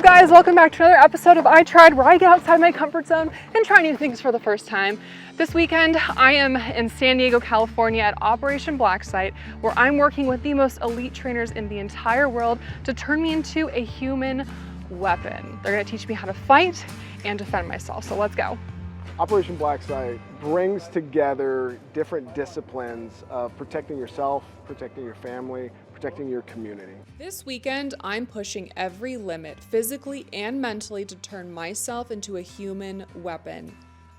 guys? Welcome back to another episode of I Tried, where I get outside my comfort zone and try new things for the first time. This weekend, I am in San Diego, California at Operation Black Site, where I'm working with the most elite trainers in the entire world to turn me into a human weapon. They're gonna teach me how to fight and defend myself, so let's go. Operation Black Site brings together different disciplines of protecting yourself, protecting your family, protecting your community. This weekend, I'm pushing every limit, physically and mentally, to turn myself into a human weapon.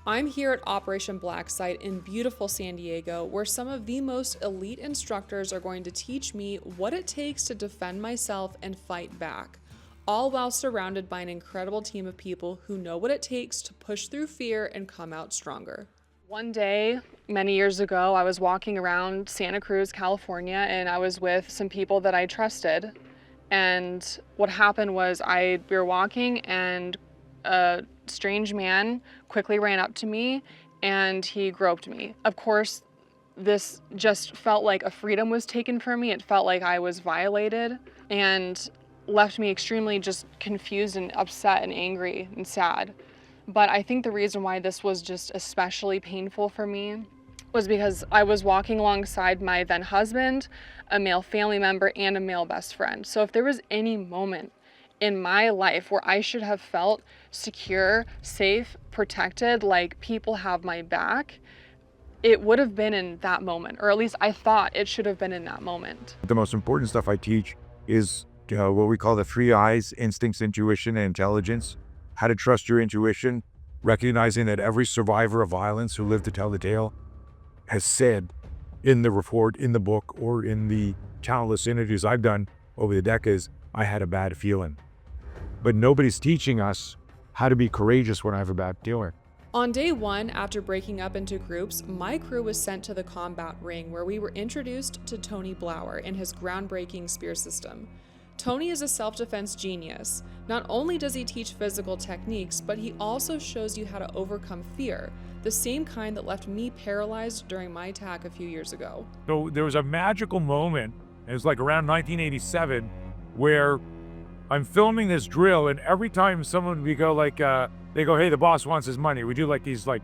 I'm here at Operation Black Site in beautiful San Diego, where some of the most elite instructors are going to teach me what it takes to defend myself and fight back, all while surrounded by an incredible team of people who know what it takes to push through fear and come out stronger. One day, many years ago, I was walking around Santa Cruz, California, and I was with some people that I trusted. And what happened was we were walking, and a strange man quickly ran up to me and he groped me. Of course, this just felt like a freedom was taken from me. It felt like I was violated and left me extremely just confused and upset and angry and sad. But I think the reason why this was just especially painful for me was because I was walking alongside my then husband, a male family member, and a male best friend. So if there was any moment in my life where I should have felt secure, safe, protected, like people have my back, it would have been in that moment, or at least I thought it should have been in that moment. The most important stuff I teach is what we call the 3 I's: instincts, intuition, and intelligence. How to trust your intuition, recognizing that every survivor of violence who lived to tell the tale has said in the report, in the book, or in the countless interviews I've done over the decades, I had a bad feeling. But nobody's teaching us how to be courageous when I have a bad feeling. On day one, after breaking up into groups, my crew was sent to the combat ring, where we were introduced to Tony Blauer and his groundbreaking spear system. Tony is a self-defense genius. Not only does he teach physical techniques, but he also shows you how to overcome fear, the same kind that left me paralyzed during my attack a few years ago. So there was a magical moment, it was like around 1987, where I'm filming this drill, and every time someone we go like, they go, "Hey, the boss wants his money." We do like these like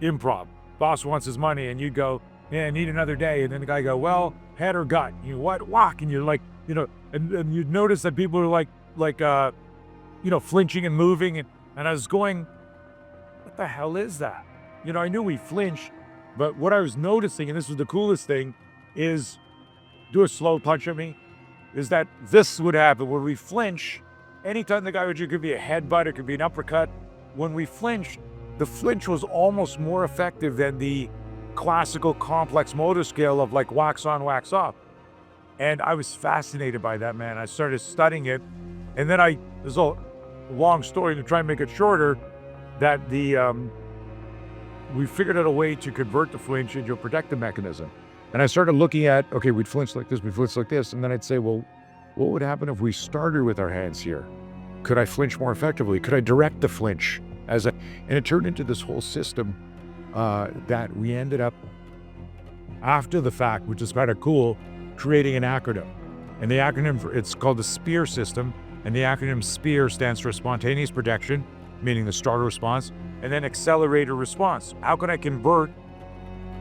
improv. Boss wants his money, and you go, "Yeah, I need another day." And then the guy go, "Well, head or gut?" And you what? Walk, and you're like, and you'd notice that people are flinching and moving, and I was going, what the hell is that? I knew we flinched, but what I was noticing, and this was the coolest thing, is do a slow punch at me, is that this would happen when we flinch. Anytime the guy would do, it could be a headbutt, it could be an uppercut. When we flinched, the flinch was almost more effective than the classical complex motor skill of like wax on, wax off. And I was fascinated by that, man. I started studying it. And then there's a long story to try and make it shorter, that we figured out a way to convert the flinch into a protective mechanism. And I started looking at, okay, we'd flinch like this, we'd flinch like this. And then I'd say, well, what would happen if we started with our hands here? Could I flinch more effectively? Could I direct the flinch? And it turned into this whole system that we ended up, after the fact, which is kind of cool, creating an acronym. And the acronym, it's called the SPEAR system. And the acronym SPEAR stands for spontaneous protection, meaning the starter response, and then accelerator response. How can I convert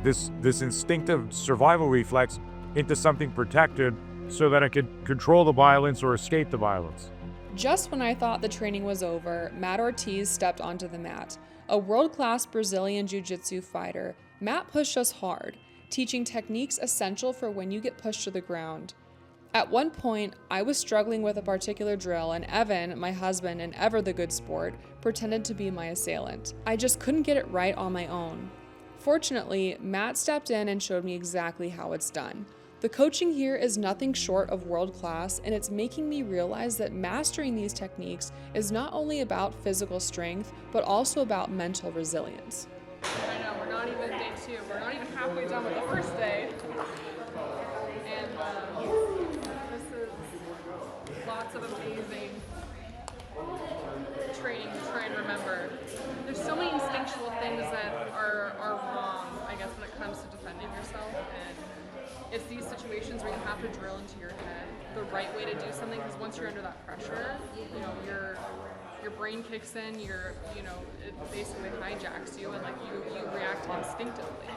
this instinctive survival reflex into something protected so that I could control the violence or escape the violence? Just when I thought the training was over, Matt Ortiz stepped onto the mat. A world-class Brazilian jiu-jitsu fighter, Matt pushed us hard, teaching techniques essential for when you get pushed to the ground. At one point, I was struggling with a particular drill, and Evan, my husband and ever the good sport, pretended to be my assailant. I just couldn't get it right on my own. Fortunately, Matt stepped in and showed me exactly how it's done. The coaching here is nothing short of world-class, and it's making me realize that mastering these techniques is not only about physical strength, but also about mental resilience. I know, we're not even day 2. We're not even halfway done with the first day. And this is lots of amazing training to try and remember. There's so many instinctual things that are wrong, I guess, when it comes to defending yourself. And it's these situations where you have to drill into your head the right way to do something, because once you're under that pressure, you know, your brain kicks in, it basically hijacks you, and like you react instinctively.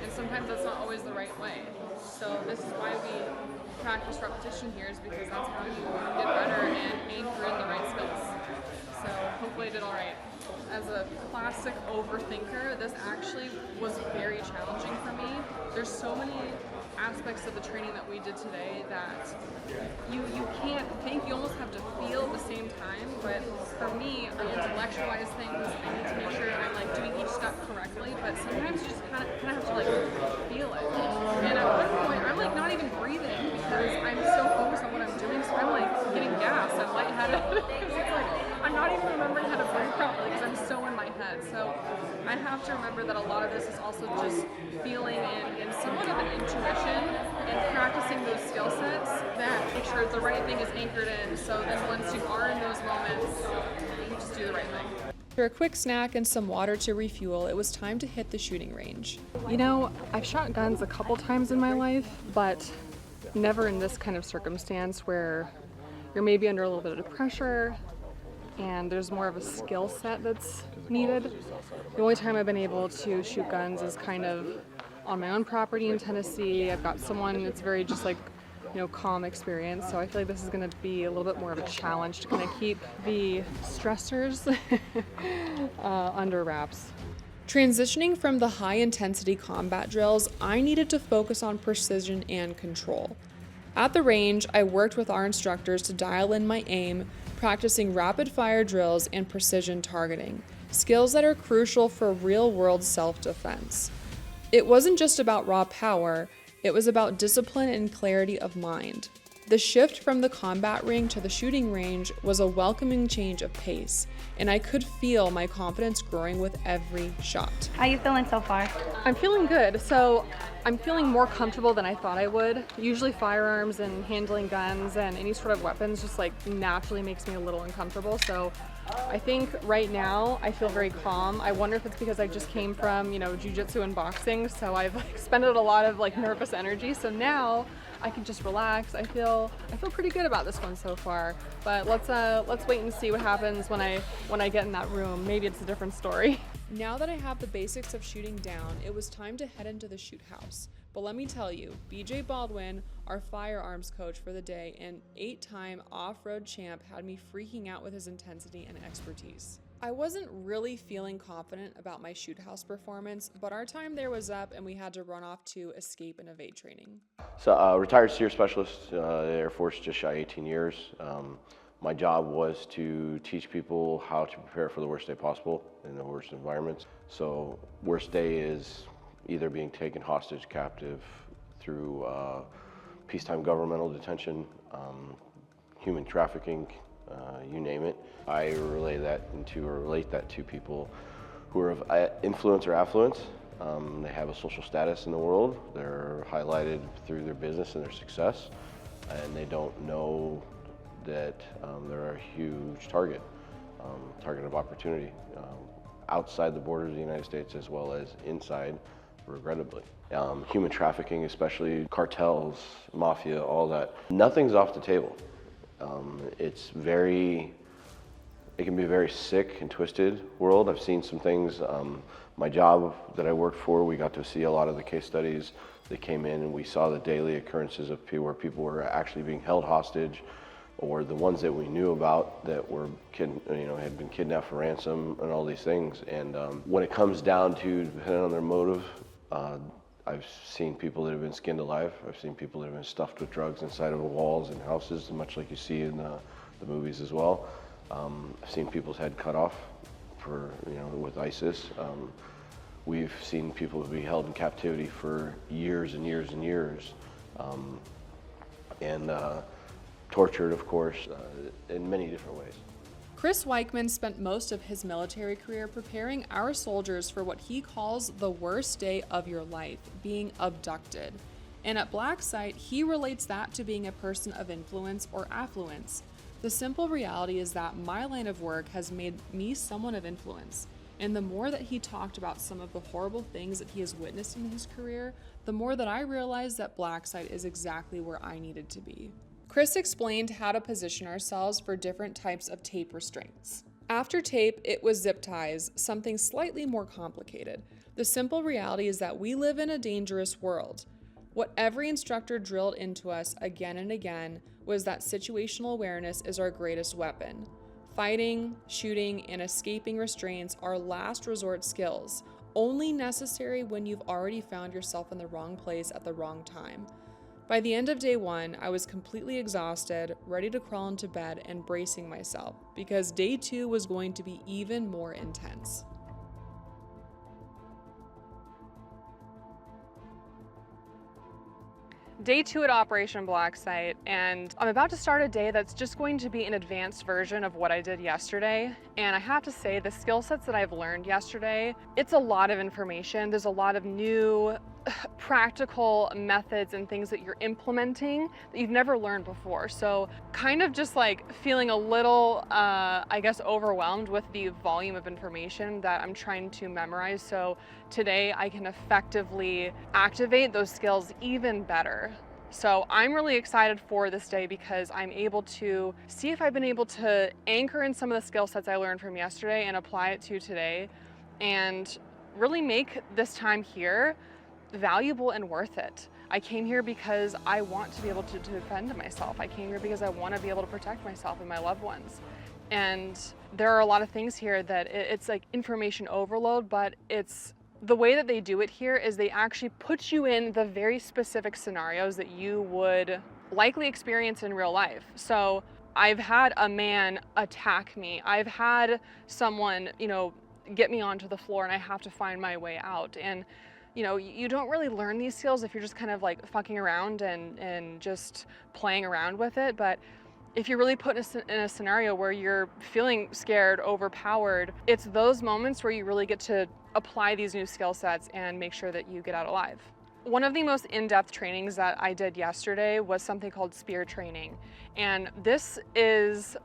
And sometimes that's not always the right way. So this is why we practice repetition here, is because that's how you get better and anchor in the right skills. So hopefully I did all right. As a classic overthinker, this actually was very challenging for me. There's so many aspects of the training that we did today that you can't think, you almost have to feel at the same time. But for me, I intellectualize things. I need to make sure I'm like doing each step correctly, but sometimes you just kind of have to like feel it. And at one point, I'm like not even breathing because I'm so focused on what I'm doing, so I'm like getting gas, I'm lightheaded. It's like I'm not even remembering how to breathe properly because I'm so in my head. So I have to remember that a lot of this is also just feeling and somewhat of an intuition and practicing those skill sets that make sure the right thing is anchored in. So then once you are in those moments, you just do the right thing. After a quick snack and some water to refuel, it was time to hit the shooting range. You know, I've shot guns a couple times in my life, but never in this kind of circumstance where you're maybe under a little bit of pressure and there's more of a skill set that's needed. The only time I've been able to shoot guns is kind of on my own property in Tennessee. I've got someone, it's very just like, calm experience. So I feel like this is going to be a little bit more of a challenge to kind of keep the stressors under wraps. Transitioning from the high-intensity combat drills, I needed to focus on precision and control. At the range, I worked with our instructors to dial in my aim, practicing rapid-fire drills and precision targeting, skills that are crucial for real-world self-defense. It wasn't just about raw power, it was about discipline and clarity of mind. The shift from the combat ring to the shooting range was a welcoming change of pace, and I could feel my confidence growing with every shot. How you feeling so far? I'm feeling good. So I'm feeling more comfortable than I thought I would. Usually firearms and handling guns and any sort of weapons just like naturally makes me a little uncomfortable. So I think right now I feel very calm. I wonder if it's because I just came from, jiu-jitsu and boxing, so I've expended a lot of nervous energy. So now I can just relax. I feel pretty good about this one so far. But let's wait and see what happens when I get in that room. Maybe it's a different story. Now that I have the basics of shooting down, it was time to head into the shoot house. But let me tell you, BJ Baldwin, our firearms coach for the day and 8-time off-road champ, had me freaking out with his intensity and expertise. I wasn't really feeling confident about my shoot house performance, but our time there was up and we had to run off to escape and evade training. So retired SEER specialist, the Air Force, just shy 18 years. My job was to teach people how to prepare for the worst day possible in the worst environments. So worst day is either being taken hostage, captive, through peacetime governmental detention, human trafficking, you name it. I relate that to people who are of influence or affluence. They have a social status in the world. They're highlighted through their business and their success, and they don't know that they're a huge target of opportunity outside the borders of the United States as well as inside, regrettably. Human trafficking, especially cartels, mafia, all that. Nothing's off the table. It can be a very sick and twisted world. I've seen some things. My job that I worked for, we got to see a lot of the case studies that came in, and we saw the daily occurrences of where people were actually being held hostage, or the ones that we knew about that were had been kidnapped for ransom and all these things. And when it comes down to depending on their motive, I've seen people that have been skinned alive. I've seen people that have been stuffed with drugs inside of walls and houses, much like you see in the movies as well. I've seen people's head cut off with ISIS. We've seen people be held in captivity for years and years and years, and tortured, of course, in many different ways. Chris Weichman spent most of his military career preparing our soldiers for what he calls the worst day of your life, being abducted. And at Black Site, he relates that to being a person of influence or affluence. The simple reality is that my line of work has made me someone of influence. And the more that he talked about some of the horrible things that he has witnessed in his career, the more that I realized that Black Site is exactly where I needed to be. Chris explained how to position ourselves for different types of tape restraints. After tape, it was zip ties, something slightly more complicated. The simple reality is that we live in a dangerous world. What every instructor drilled into us again and again was that situational awareness is our greatest weapon. Fighting, shooting, and escaping restraints are last resort skills, only necessary when you've already found yourself in the wrong place at the wrong time. By the end of day 1, I was completely exhausted, ready to crawl into bed and bracing myself, because day 2 was going to be even more intense. Day 2 at Operation Black Site, and I'm about to start a day that's just going to be an advanced version of what I did yesterday. And I have to say, the skill sets that I've learned yesterday, it's a lot of information. There's a lot of new practical methods and things that you're implementing that you've never learned before. So kind of just like feeling a little, I guess, overwhelmed with the volume of information that I'm trying to memorize. So today I can effectively activate those skills even better. So I'm really excited for this day because I'm able to see if I've been able to anchor in some of the skill sets I learned from yesterday and apply it to today and really make this time here valuable and worth it. I came here because I want to be able to defend myself. I came here because I want to be able to protect myself and my loved ones. And there are a lot of things here that it's like information overload, but it's the way that they do it here is they actually put you in the very specific scenarios that you would likely experience in real life. So I've had a man attack me. I've had someone, get me onto the floor and I have to find my way out. And you don't really learn these skills if you're just kind of like fucking around and just playing around with it. But if you're really put in a scenario where you're feeling scared, overpowered, it's those moments where you really get to apply these new skill sets and make sure that you get out alive. One of the most in-depth trainings that I did yesterday was something called spear training. And this turns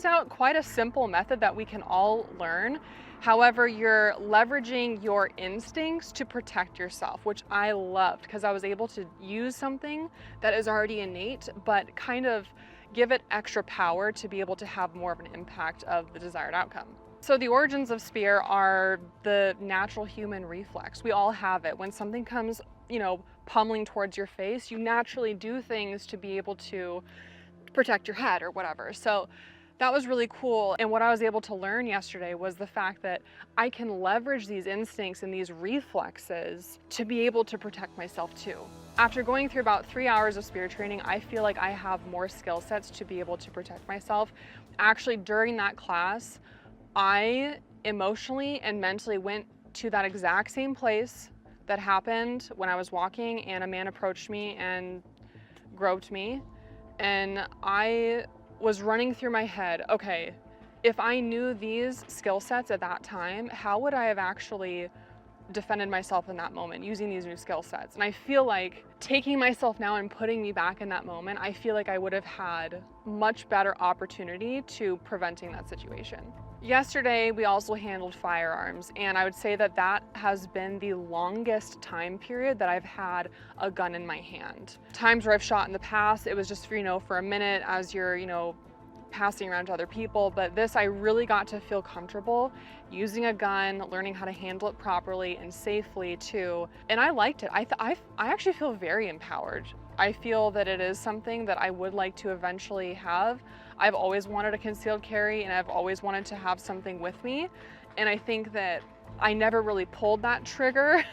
out quite a simple method that we can all learn. However, you're leveraging your instincts to protect yourself, which I loved because I was able to use something that is already innate, but kind of give it extra power to be able to have more of an impact of the desired outcome. So the origins of spear are the natural human reflex. We all have it. When something comes, pummeling towards your face, you naturally do things to be able to protect your head or whatever. So that was really cool. And what I was able to learn yesterday was the fact that I can leverage these instincts and these reflexes to be able to protect myself too. After going through about 3 hours of spear training, I feel like I have more skill sets to be able to protect myself. Actually, during that class, I emotionally and mentally went to that exact same place that happened when I was walking and a man approached me and groped me. And I was running through my head, okay, if I knew these skill sets at that time, how would I have actually defended myself in that moment using these new skill sets? And I feel like taking myself now and putting me back in that moment, I feel like I would have had much better opportunity to preventing that situation. Yesterday, we also handled firearms, and I would say that that has been the longest time period that I've had a gun in my hand. Times where I've shot in the past, it was just for a minute as you're, passing around to other people, but this, I really got to feel comfortable using a gun, learning how to handle it properly and safely too, and I liked it. I actually feel very empowered. I feel that it is something that I would like to eventually have. I've always wanted a concealed carry and I've always wanted to have something with me. And I think that I never really pulled that trigger,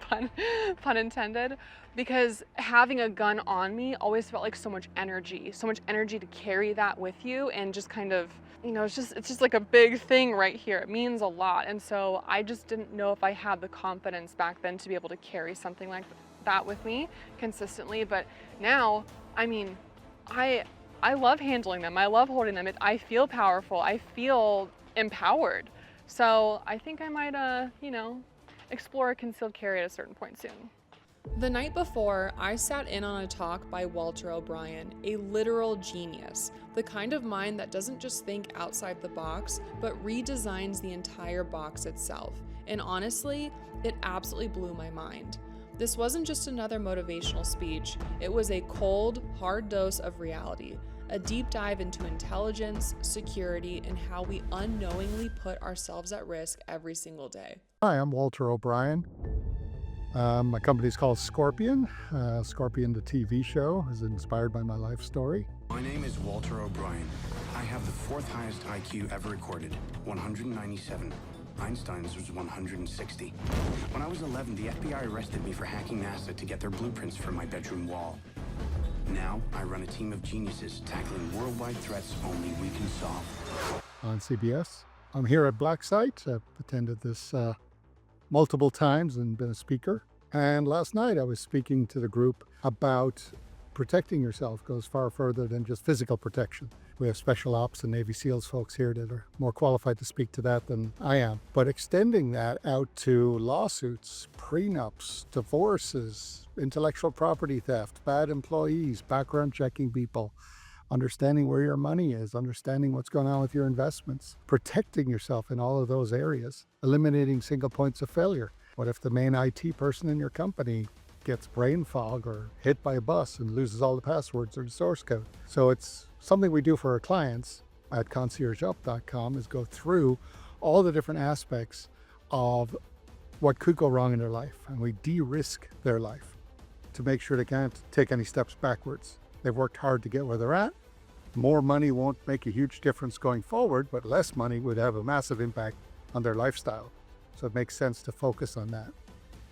pun intended, because having a gun on me always felt like so much energy to carry that with you and just kind of, it's just like a big thing right here. It means a lot. And so I just didn't know if I had the confidence back then to be able to carry something like that with me consistently. But now, I love handling them. I love holding them. I feel powerful. I feel empowered. So I think I might, explore a concealed carry at a certain point soon. The night before, I sat in on a talk by Walter O'Brien, a literal genius, the kind of mind that doesn't just think outside the box, but redesigns the entire box itself. And honestly, it absolutely blew my mind. This wasn't just another motivational speech, it was a cold, hard dose of reality, a deep dive into intelligence, security, and how we unknowingly put ourselves at risk every single day. Hi, I'm Walter O'Brien. My company's called Scorpion. Scorpion, the TV show, is inspired by my life story. My name is Walter O'Brien. I have the fourth highest IQ ever recorded, 197. Einstein's was 160. When I was 11, the FBI arrested me for hacking NASA to get their blueprints from my bedroom wall. Now, I run a team of geniuses tackling worldwide threats only we can solve. On CBS. I'm here at Black Site. I've attended this multiple times and been a speaker. And last night I was speaking to the group about protecting yourself goes far further than just physical protection. We have special ops and Navy SEALs folks here that are more qualified to speak to that than I am. But extending that out to lawsuits, prenups, divorces, intellectual property theft, bad employees, background checking people, understanding where your money is, understanding what's going on with your investments, protecting yourself in all of those areas, eliminating single points of failure. What if the main IT person in your company gets brain fog or hit by a bus and loses all the passwords or the source code? So it's something we do for our clients at conciergeup.com is go through all the different aspects of what could go wrong in their life. And we de-risk their life to make sure they can't take any steps backwards. They've worked hard to get where they're at. More money won't make a huge difference going forward, but less money would have a massive impact on their lifestyle. So it makes sense to focus on that.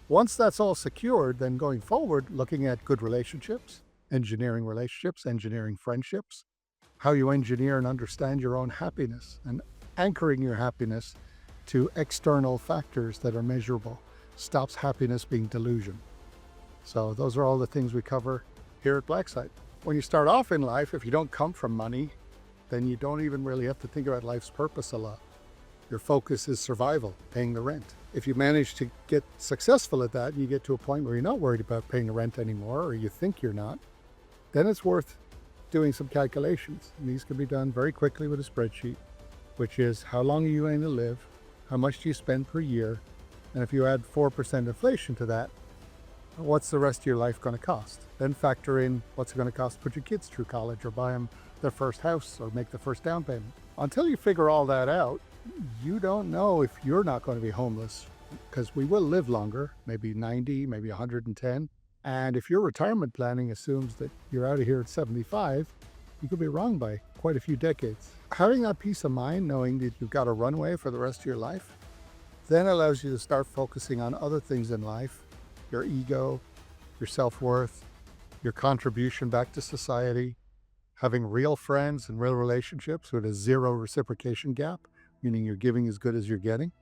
Once that's all secured, then going forward, looking at good relationships, engineering friendships, how you engineer and understand your own happiness, and anchoring your happiness to external factors that are measurable, stops happiness being delusion. So those are all the things we cover here at Black Site. When you start off in life, if you don't come from money, then you don't even really have to think about life's purpose a lot. Your focus is survival, paying the rent. If you manage to get successful at that, you get to a point where you're not worried about paying the rent anymore, or you think you're not, then it's worth doing some calculations. And these can be done very quickly with a spreadsheet, which is how long are you going to live, how much do you spend per year, and if you add 4% inflation to that, what's the rest of your life going to cost? Then factor in what's it going to cost to put your kids through college or buy them their first house or make the first down payment. Until you figure all that out, you don't know if you're not going to be homeless, because we will live longer, maybe 90, maybe 110. And if your retirement planning assumes that you're out of here at 75, you could be wrong by quite a few decades. Having that peace of mind, knowing that you've got a runway for the rest of your life, then allows you to start focusing on other things in life, your ego, your self-worth, your contribution back to society, having real friends and real relationships with a zero reciprocation gap, meaning you're giving as good as you're getting.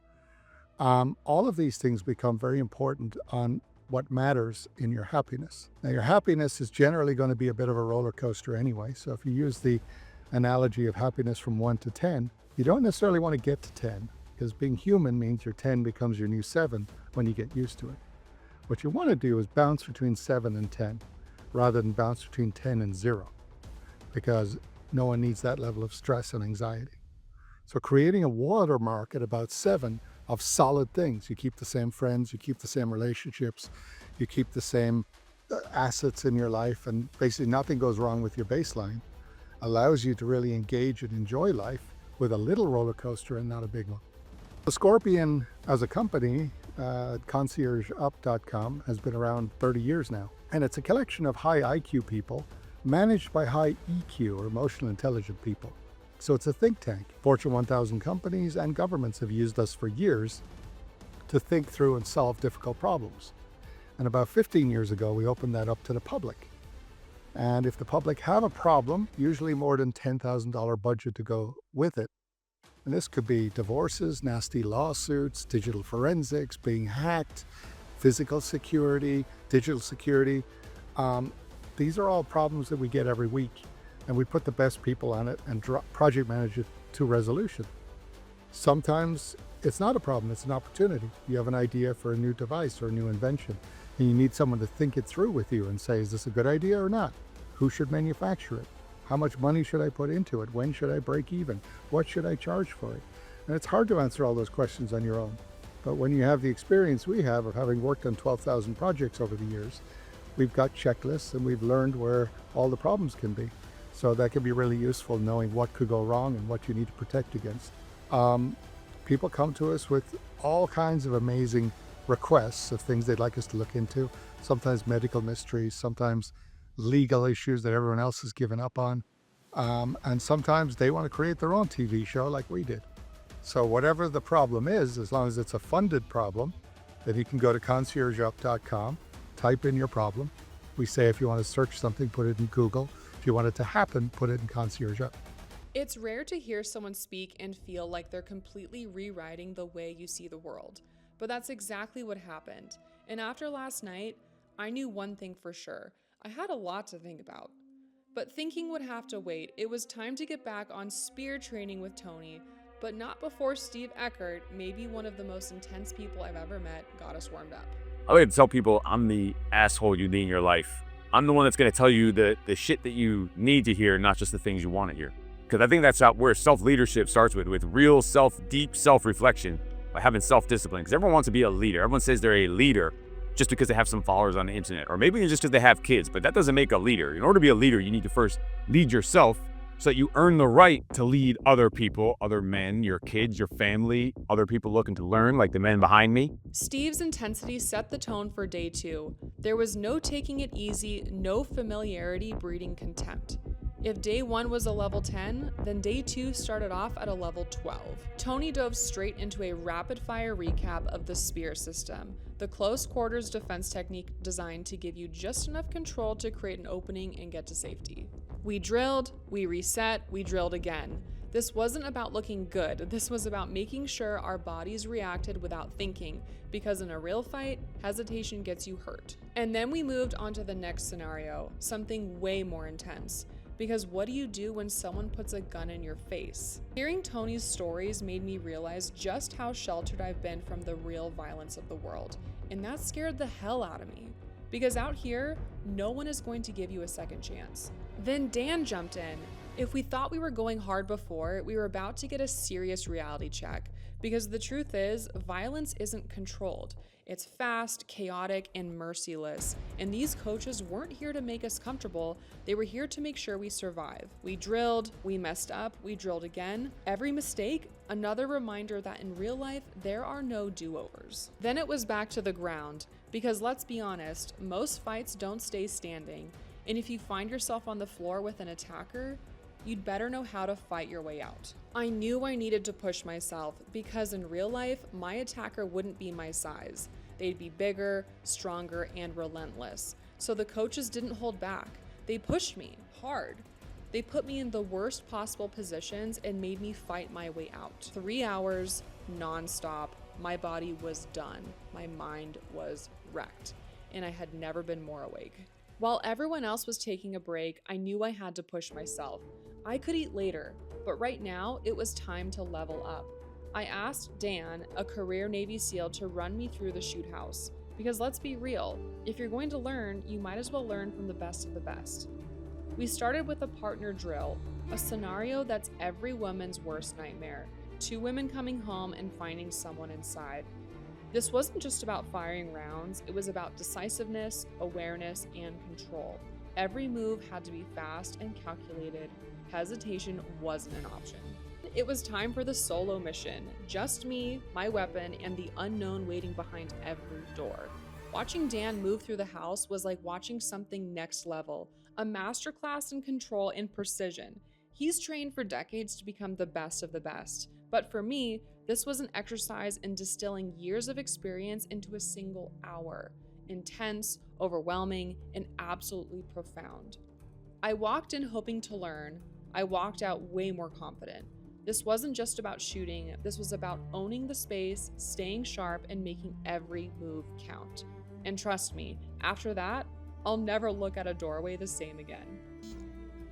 All of these things become very important on what matters in your happiness. Now, your happiness is generally going to be a bit of a roller coaster anyway. So if you use the analogy of happiness from 1 to 10, you don't necessarily want to get to 10, because being human means your 10 becomes your new 7 when you get used to it. What you want to do is bounce between 7 and 10, rather than bounce between 10 and 0, because no one needs that level of stress and anxiety. So creating a watermark at about 7 of solid things. You keep the same friends, you keep the same relationships, you keep the same assets in your life, and basically nothing goes wrong with your baseline, allows you to really engage and enjoy life with a little roller coaster and not a big one. The Scorpion as a company, conciergeup.com, has been around 30 years now. And it's a collection of high IQ people managed by high EQ, or emotional intelligent people. So it's a think tank. Fortune 1000 companies and governments have used us for years to think through and solve difficult problems. And about 15 years ago, we opened that up to the public. And if the public have a problem, usually more than $10,000 budget to go with it. And this could be divorces, nasty lawsuits, digital forensics, being hacked, physical security, digital security. These are all problems that we get every week. And we put the best people on it and project manage it to resolution. Sometimes it's not a problem, it's an opportunity. You have an idea for a new device or a new invention, and you need someone to think it through with you and say, is this a good idea or not? Who should manufacture it? How much money should I put into it? When should I break even? What should I charge for it? And it's hard to answer all those questions on your own. But when you have the experience we have of having worked on 12,000 projects over the years, we've got checklists and we've learned where all the problems can be. So that can be really useful, knowing what could go wrong and what you need to protect against. People come to us with all kinds of amazing requests of things they'd like us to look into. Sometimes medical mysteries, sometimes legal issues that everyone else has given up on. And sometimes they want to create their own TV show like we did. So whatever the problem is, as long as it's a funded problem, then you can go to conciergeup.com, type in your problem. We say if you want to search something, put it in Google. If you want it to happen, put it in Concierge Up. It's rare to hear someone speak and feel like they're completely rewriting the way you see the world. But that's exactly what happened. And after last night, I knew one thing for sure. I had a lot to think about. But thinking would have to wait. It was time to get back on spear training with Tony, but not before Steve Eckert, maybe one of the most intense people I've ever met, got us warmed up. I like to tell people I'm the asshole you need in your life. I'm the one that's going to tell you the shit that you need to hear, not just the things you want to hear. Because I think that's where self-leadership starts with real deep self-reflection, by having self-discipline. Because everyone wants to be a leader. Everyone says they're a leader just because they have some followers on the internet, or maybe just because they have kids, but that doesn't make a leader. In order to be a leader, you need to first lead yourself so that you earn the right to lead other people, other men, your kids, your family, other people looking to learn, like the men behind me. Steve's intensity set the tone for day 2. There was no taking it easy, no familiarity breeding contempt. If day 1 was a level 10, then day 2 started off at a level 12. Tony dove straight into a rapid-fire recap of the spear system, the close quarters defense technique designed to give you just enough control to create an opening and get to safety. We drilled, we reset, we drilled again. This wasn't about looking good, this was about making sure our bodies reacted without thinking, because in a real fight, hesitation gets you hurt. And then we moved on to the next scenario, something way more intense. Because what do you do when someone puts a gun in your face? Hearing Tony's stories made me realize just how sheltered I've been from the real violence of the world, and that scared the hell out of me. Because out here, no one is going to give you a second chance. Then Dan jumped in. If we thought we were going hard before, we were about to get a serious reality check. Because the truth is, violence isn't controlled. It's fast, chaotic, and merciless. And these coaches weren't here to make us comfortable. They were here to make sure we survive. We drilled, we messed up, we drilled again. Every mistake, another reminder that in real life, there are no do-overs. Then it was back to the ground. Because let's be honest, most fights don't stay standing. And if you find yourself on the floor with an attacker, you'd better know how to fight your way out. I knew I needed to push myself because in real life, my attacker wouldn't be my size. They'd be bigger, stronger, and relentless. So the coaches didn't hold back. They pushed me hard. They put me in the worst possible positions and made me fight my way out. 3 hours, nonstop. My body was done. My mind was wrecked. And I had never been more awake. While everyone else was taking a break, I knew I had to push myself. I could eat later, but right now it was time to level up. I asked Dan, a career Navy SEAL, to run me through the shoot house. Because let's be real, if you're going to learn, you might as well learn from the best of the best. We started with a partner drill, a scenario that's every woman's worst nightmare. 2 women coming home and finding someone inside. This wasn't just about firing rounds, it was about decisiveness, awareness, and control. Every move had to be fast and calculated. Hesitation wasn't an option. It was time for the solo mission. Just me, my weapon, and the unknown waiting behind every door. Watching Dan move through the house was like watching something next level, a masterclass in control and precision. He's trained for decades to become the best of the best. But for me, this was an exercise in distilling years of experience into a single hour. Intense, overwhelming, and absolutely profound. I walked in hoping to learn. I walked out way more confident. This wasn't just about shooting, this was about owning the space, staying sharp, and making every move count. And trust me, after that, I'll never look at a doorway the same again.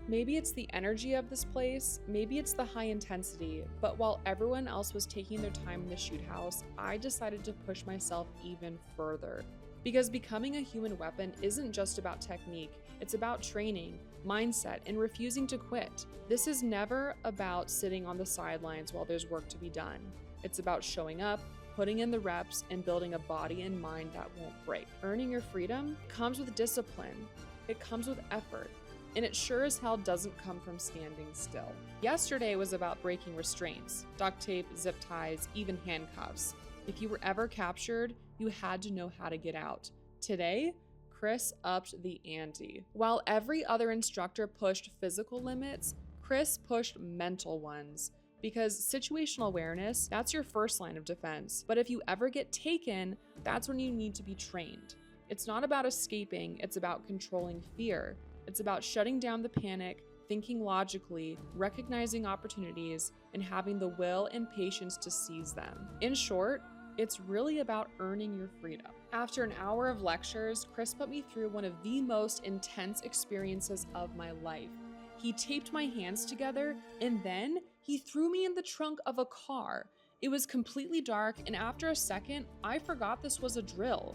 Maybe it's the energy of this place, maybe it's the high intensity, but while everyone else was taking their time in the shoot house, I decided to push myself even further. Because becoming a human weapon isn't just about technique, it's about training, mindset, and refusing to quit. This is never about sitting on the sidelines while there's work to be done. It's about showing up, putting in the reps and building a body and mind that won't break. Earning your freedom comes with discipline. It comes with effort. And it sure as hell doesn't come from standing still. Yesterday was about breaking restraints, duct tape, zip ties, even handcuffs. If you were ever captured, you had to know how to get out. Today, Chris upped the ante. While every other instructor pushed physical limits, Chris pushed mental ones. Because situational awareness, that's your first line of defense. But if you ever get taken, that's when you need to be trained. It's not about escaping, it's about controlling fear. It's about shutting down the panic, thinking logically, recognizing opportunities, and having the will and patience to seize them. In short, it's really about earning your freedom. After an hour of lectures, Chris put me through one of the most intense experiences of my life. He taped my hands together, and then he threw me in the trunk of a car. It was completely dark, and after a second, I forgot this was a drill.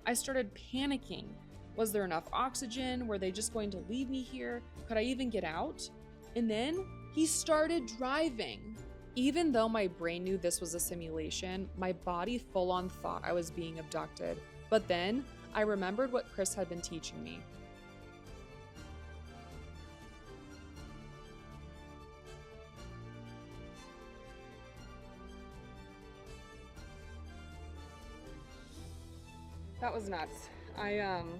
I started panicking. Was there enough oxygen? Were they just going to leave me here? Could I even get out? And then he started driving. Even though my brain knew this was a simulation, my body full on thought I was being abducted. But then I remembered what Chris had been teaching me. That was nuts.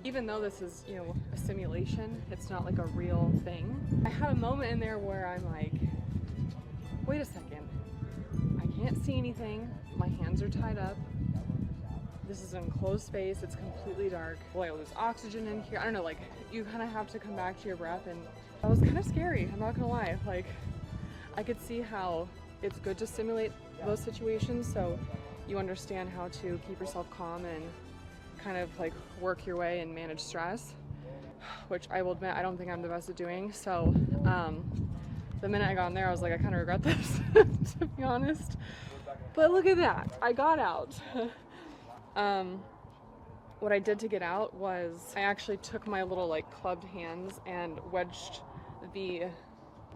Even though this is, a simulation, it's not like a real thing. I had a moment in there where I'm like, wait a second, I can't see anything, my hands are tied up, this is an enclosed space, it's completely dark, boy, there's oxygen in here, I don't know, like, you kind of have to come back to your breath, and that was kind of scary, I'm not gonna lie. Like, I could see how it's good to simulate those situations so you understand how to keep yourself calm and kind of like work your way and manage stress, which I will admit I don't think I'm the best at doing. So the minute I got in there, I was like, I kind of regret this, to be honest. But look at that, I got out. What I did to get out was I actually took my little like clubbed hands and wedged the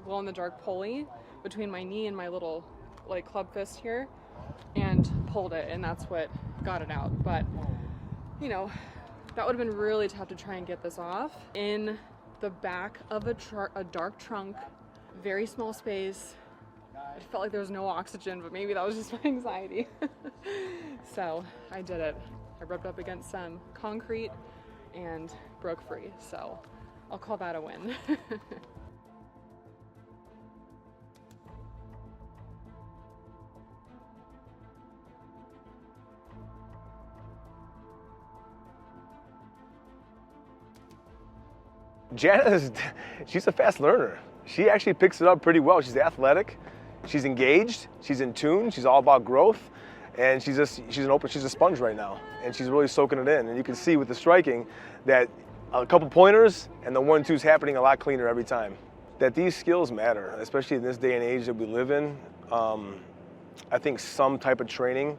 glow-in-the-dark pulley between my knee and my little like club fist here and pulled it, and that's what got it out. But that would have been really tough to try and get this off. In the back of a dark trunk, very small space. It felt like there was no oxygen, but maybe that was just my anxiety. So I did it. I rubbed up against some concrete and broke free. So I'll call that a win. Jana, she's a fast learner. She actually picks it up pretty well. She's athletic, she's engaged, she's in tune, she's all about growth, and she's a sponge right now, and she's really soaking it in. And you can see with the striking that a couple pointers and the 1-2's happening a lot cleaner every time. That these skills matter, especially in this day and age that we live in. I think some type of training,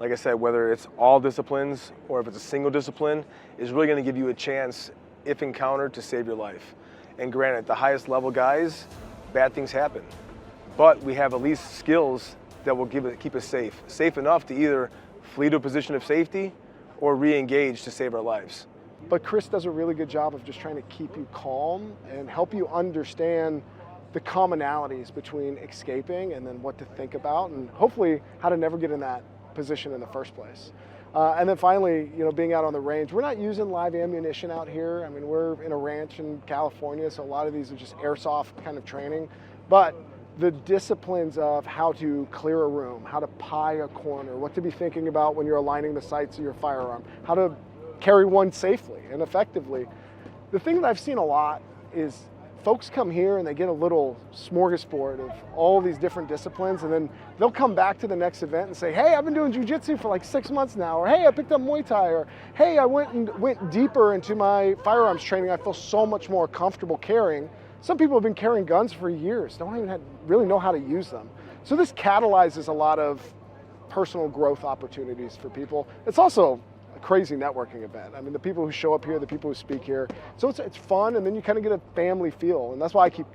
like I said, whether it's all disciplines or if it's a single discipline, is really going to give you a chance, if encountered, to save your life. And granted, the highest level guys, bad things happen. But we have at least skills that will keep us safe. Safe enough to either flee to a position of safety or re-engage to save our lives. But Chris does a really good job of just trying to keep you calm and help you understand the commonalities between escaping and then what to think about, and hopefully how to never get in that position in the first place. And then finally, being out on the range, we're not using live ammunition out here. I mean, we're in a ranch in California, so a lot of these are just airsoft kind of training. But the disciplines of how to clear a room, how to pie a corner, what to be thinking about when you're aligning the sights of your firearm, how to carry one safely and effectively. The thing that I've seen a lot is folks come here and they get a little smorgasbord of all these different disciplines, and then they'll come back to the next event and say, hey, I've been doing jiu-jitsu for like 6 months now, or hey, I picked up Muay Thai, or hey, I went deeper into my firearms training. I feel so much more comfortable carrying. Some people have been carrying guns for years, don't even really know how to use them. So this catalyzes a lot of personal growth opportunities for people. It's also a crazy networking event. I mean, the people who show up here, the people who speak here. So it's fun, and then you kind of get a family feel, and that's why I keep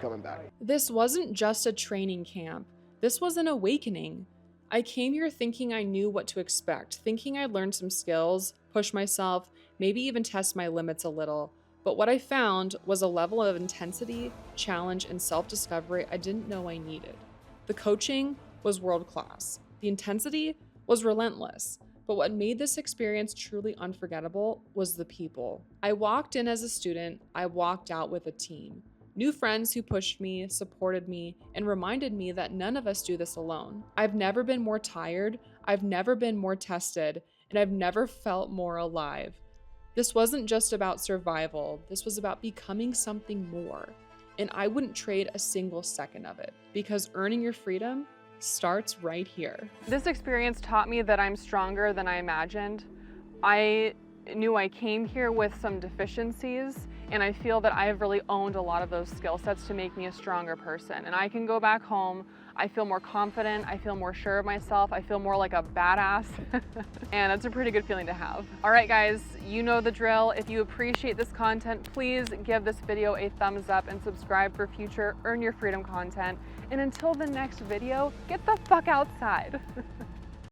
coming back. This wasn't just a training camp. This was an awakening. I came here thinking I knew what to expect, thinking I'd learn some skills, push myself, maybe even test my limits a little. But what I found was a level of intensity, challenge, and self-discovery I didn't know I needed. The coaching was world-class. The intensity was relentless. But what made this experience truly unforgettable was the people. I walked in as a student, I walked out with a team. New friends who pushed me, supported me, and reminded me that none of us do this alone. I've never been more tired, I've never been more tested, and I've never felt more alive. This wasn't just about survival, this was about becoming something more. And I wouldn't trade a single second of it, because earning your freedom starts right here. This experience taught me that I'm stronger than I imagined. I knew I came here with some deficiencies, and I feel that I've really owned a lot of those skill sets to make me a stronger person. And I can go back home, I feel more confident, I feel more sure of myself, I feel more like a badass. And that's a pretty good feeling to have. All right guys, you know the drill. If you appreciate this content, please give this video a thumbs up and subscribe for future Earn Your Freedom content. And until the next video, get the fuck outside.